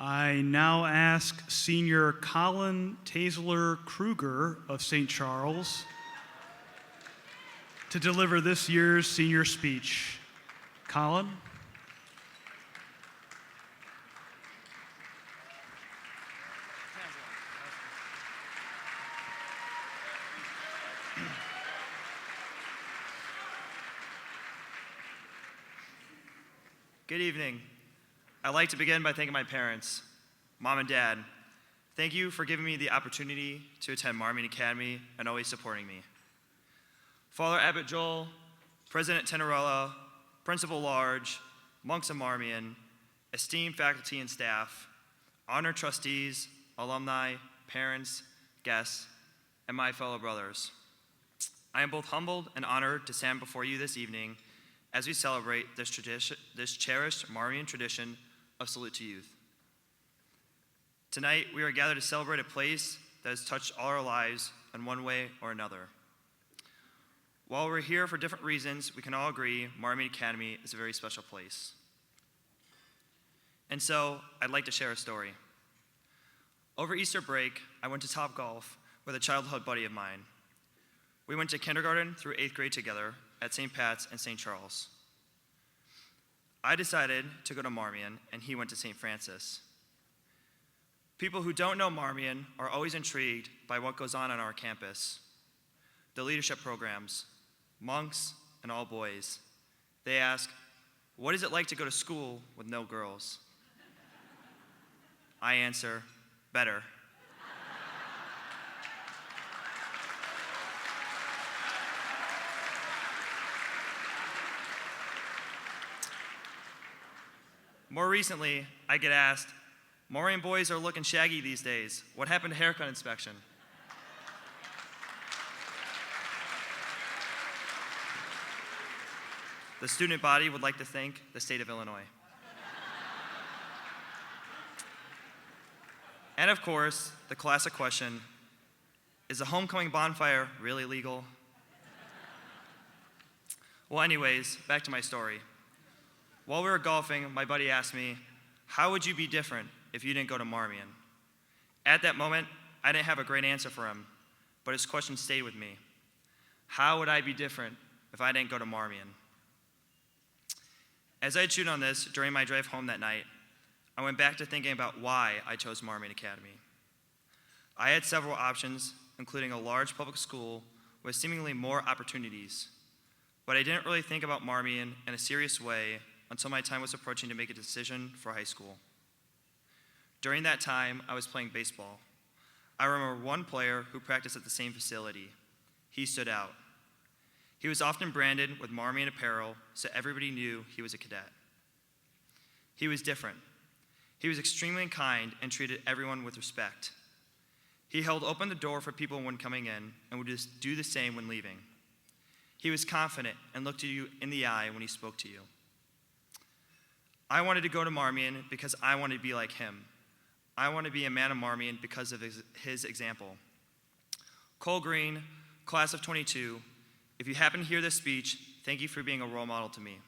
I now ask Senior Colin Tazelaar-Kruger of St. Charles to deliver this year's senior speech. Colin? Good evening. I'd like to begin by thanking my parents, Mom and Dad. Thank you for giving me the opportunity to attend Marmion Academy and always supporting me. Father Abbot Joel, President Tenorella, Principal Large, monks of Marmion, esteemed faculty and staff, honored trustees, alumni, parents, guests, and my fellow brothers. I am both humbled and honored to stand before you this evening as we celebrate this cherished Marmion tradition of Salute to Youth. Tonight, we are gathered to celebrate a place that has touched all our lives in one way or another. While we're here for different reasons, we can all agree Marmion Academy is a very special place. And so, I'd like to share a story. Over Easter break, I went to Topgolf with a childhood buddy of mine. We went to kindergarten through 8th grade together at St. Pat's and St. Charles. I decided to go to Marmion, and he went to St. Francis. People who don't know Marmion are always intrigued by what goes on our campus. The leadership programs, monks, and all boys. They ask, what is it like to go to school with no girls? I answer, better. More recently, I get asked, Marmion boys are looking shaggy these days. What happened to haircut inspection? The student body would like to thank the state of Illinois. And of course, the classic question, is the homecoming bonfire really legal? Well, anyways, back to my story. While we were golfing, my buddy asked me, how would you be different if you didn't go to Marmion? At that moment, I didn't have a great answer for him, but his question stayed with me. How would I be different if I didn't go to Marmion? As I chewed on this during my drive home that night, I went back to thinking about why I chose Marmion Academy. I had several options, including a large public school with seemingly more opportunities, but I didn't really think about Marmion in a serious way until my time was approaching to make a decision for high school. During that time, I was playing baseball. I remember one player who practiced at the same facility. He stood out. He was often branded with Marmion apparel, so everybody knew he was a cadet. He was different. He was extremely kind and treated everyone with respect. He held open the door for people when coming in and would just do the same when leaving. He was confident and looked you in the eye when he spoke to you. I wanted to go to Marmion because I wanted to be like him. I want to be a man of Marmion because of his example. Cole Green, class of 22, if you happen to hear this speech, thank you for being a role model to me.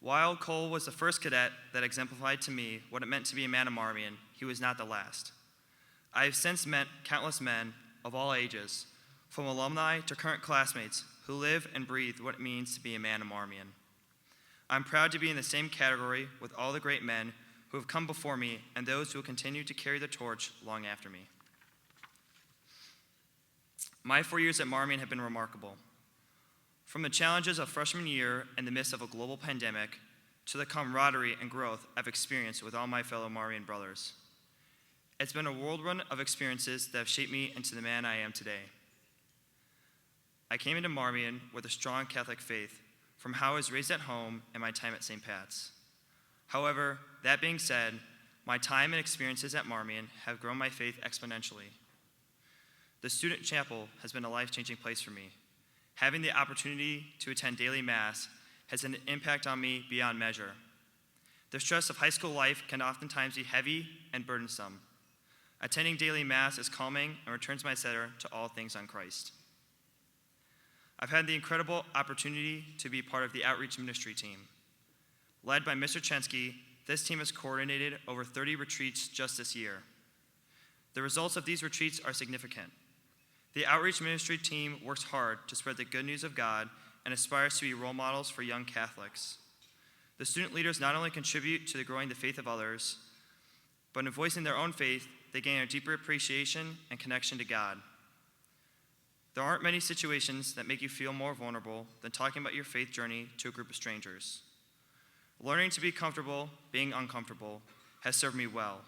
While Cole was the first cadet that exemplified to me what it meant to be a man of Marmion, he was not the last. I have since met countless men of all ages, from alumni to current classmates, who live and breathe what it means to be a man of Marmion. I'm proud to be in the same category with all the great men who have come before me and those who will continue to carry the torch long after me. My 4 years at Marmion have been remarkable. From the challenges of freshman year in the midst of a global pandemic to the camaraderie and growth I've experienced with all my fellow Marmion brothers. It's been a whirlwind of experiences that have shaped me into the man I am today. I came into Marmion with a strong Catholic faith from how I was raised at home and my time at St. Pat's. However, that being said, my time and experiences at Marmion have grown my faith exponentially. The student chapel has been a life-changing place for me. Having the opportunity to attend daily Mass has had an impact on me beyond measure. The stress of high school life can oftentimes be heavy and burdensome. Attending daily Mass is calming and returns my sitter to all things on Christ. I've had the incredible opportunity to be part of the outreach ministry team. Led by Mr. Chensky, this team has coordinated over 30 retreats just this year. The results of these retreats are significant. The outreach ministry team works hard to spread the good news of God and aspires to be role models for young Catholics. The student leaders not only contribute to the growing the faith of others, but in voicing their own faith, they gain a deeper appreciation and connection to God. There aren't many situations that make you feel more vulnerable than talking about your faith journey to a group of strangers. Learning to be comfortable being uncomfortable has served me well.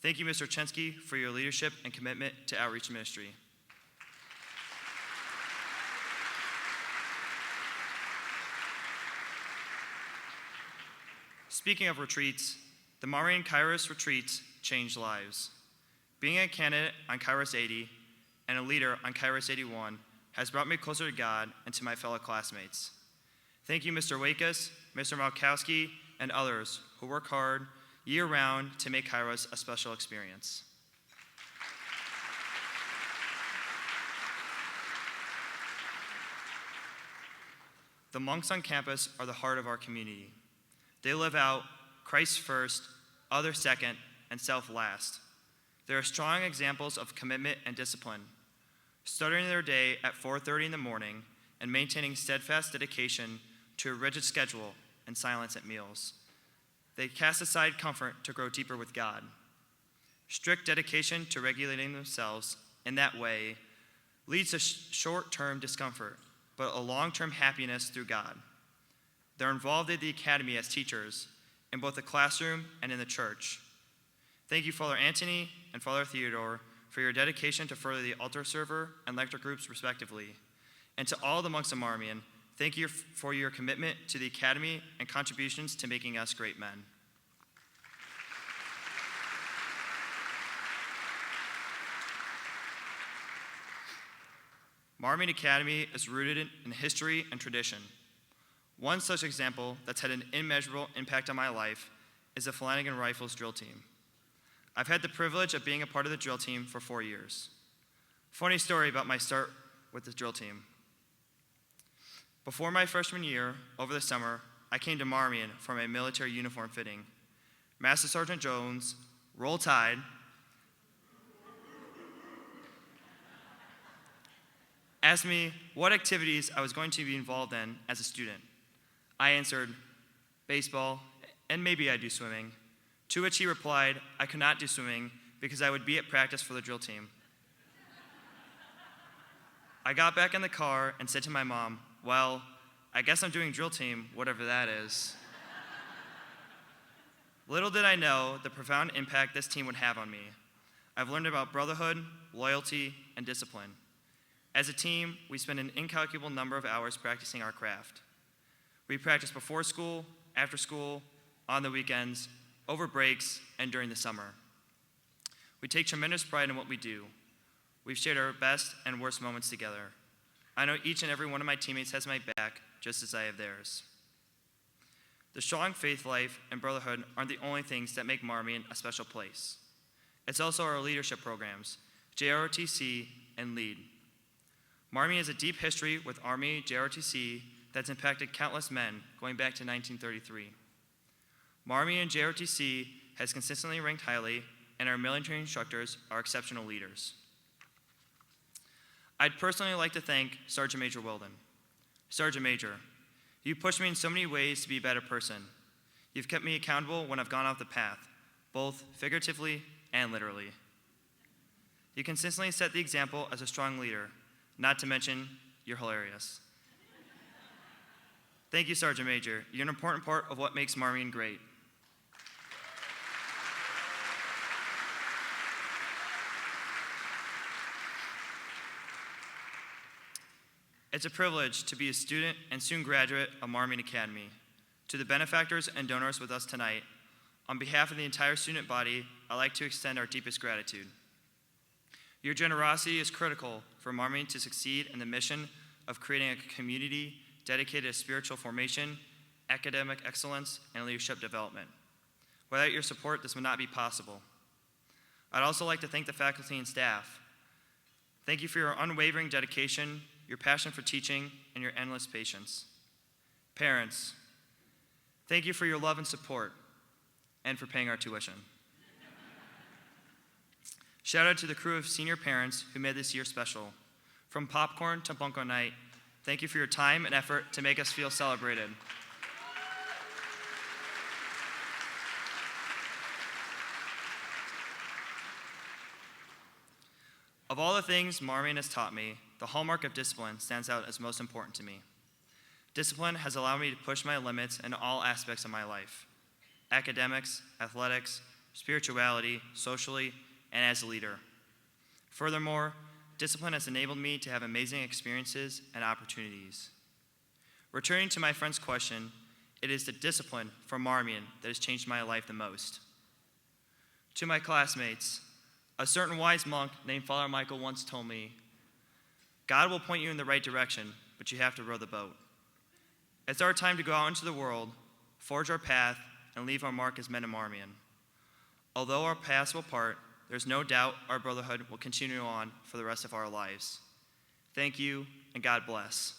Thank you, Mr. Chensky, for your leadership and commitment to outreach ministry. Speaking of retreats, the Marmion Kairos retreats changed lives. Being a candidate on Kairos 80 and a leader on Kairos 81 has brought me closer to God and to my fellow classmates. Thank you, Mr. Wakus, Mr. Malkowski, and others who work hard year-round to make Kairos a special experience. The monks on campus are the heart of our community. They live out Christ first, others second, and self last. They are strong examples of commitment and discipline, starting their day at 4:30 in the morning and maintaining steadfast dedication to a rigid schedule and silence at meals. They cast aside comfort to grow deeper with God. Strict dedication to regulating themselves in that way leads to short-term discomfort, but a long-term happiness through God. They're involved at the academy as teachers, in both the classroom and in the church. Thank you, Father Antony and Father Theodore, for your dedication to further the altar server and lector groups respectively. And to all the monks of Marmion, thank you for your commitment to the academy and contributions to making us great men. Marmion Academy is rooted in history and tradition. One such example that's had an immeasurable impact on my life is the Flanagan Rifles drill team. I've had the privilege of being a part of the drill team for 4 years. Funny story about my start with the drill team. Before my freshman year, over the summer, I came to Marmion for my military uniform fitting. Master Sergeant Jones, Roll Tide, asked me what activities I was going to be involved in as a student. I answered, baseball, and maybe I'd do swimming. To which he replied, I could not do swimming because I would be at practice for the drill team. I got back in the car and said to my mom, well, I guess I'm doing drill team, whatever that is. Little did I know the profound impact this team would have on me. I've learned about brotherhood, loyalty, and discipline. As a team, we spend an incalculable number of hours practicing our craft. We practice before school, after school, on the weekends, over breaks, and during the summer. We take tremendous pride in what we do. We've shared our best and worst moments together. I know each and every one of my teammates has my back, just as I have theirs. The strong faith life and brotherhood aren't the only things that make Marmion a special place. It's also our leadership programs, JROTC and LEAD. Marmion has a deep history with Army JROTC that's impacted countless men going back to 1933. Marmion JROTC has consistently ranked highly, and our military instructors are exceptional leaders. I'd personally like to thank Sergeant Major Wilden. Sergeant Major, you pushed me in so many ways to be a better person. You've kept me accountable when I've gone off the path, both figuratively and literally. You consistently set the example as a strong leader, not to mention you're hilarious. Thank you, Sergeant Major. You're an important part of what makes Marmion great. It's a privilege to be a student and soon graduate of Marmion Academy. To the benefactors and donors with us tonight, on behalf of the entire student body, I'd like to extend our deepest gratitude. Your generosity is critical for Marmion to succeed in the mission of creating a community dedicated to spiritual formation, academic excellence, and leadership development. Without your support, this would not be possible. I'd also like to thank the faculty and staff. Thank you for your unwavering dedication your passion for teaching, and your endless patience. Parents, thank you for your love and support, and for paying our tuition. Shout out to the crew of senior parents who made this year special. From popcorn to bunko night, thank you for your time and effort to make us feel celebrated. Of all the things Marmion has taught me, the hallmark of discipline stands out as most important to me. Discipline has allowed me to push my limits in all aspects of my life: academics, athletics, spirituality, socially, and as a leader. Furthermore, discipline has enabled me to have amazing experiences and opportunities. Returning to my friend's question, it is the discipline from Marmion that has changed my life the most. To my classmates, a certain wise monk named Father Michael once told me, "God will point you in the right direction, but you have to row the boat." It's our time to go out into the world, forge our path, and leave our mark as men of Marmion. Although our paths will part, there's no doubt our brotherhood will continue on for the rest of our lives. Thank you, and God bless.